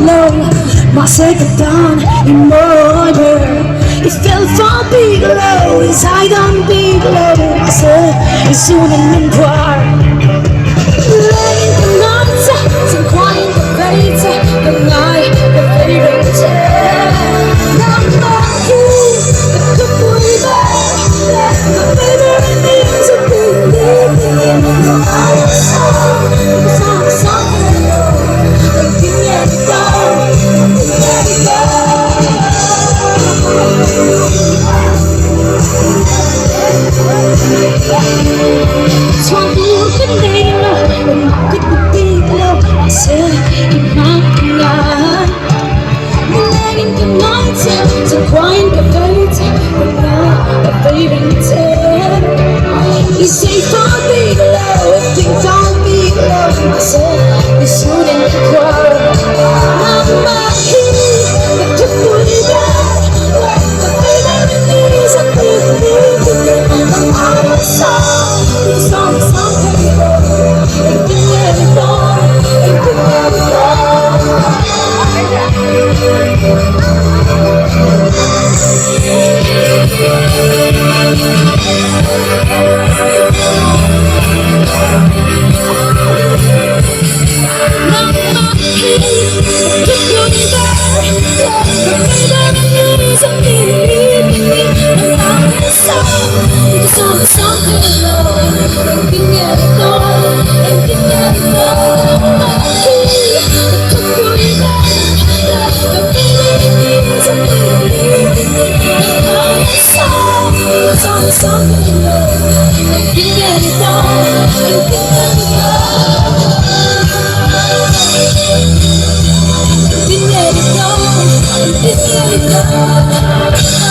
below my second dawn immortal. It fell far below, inside on below. I said, it's soon in quiet. Late nights, some quiet debates, the night, the favorite number here, the good boy there, the favorite music, you say far below, if things aren't below, I said you shouldn't cry. Mama, the people there, the babies are good. I'm a song, it's on some people. If you never know, if you never know. You never know.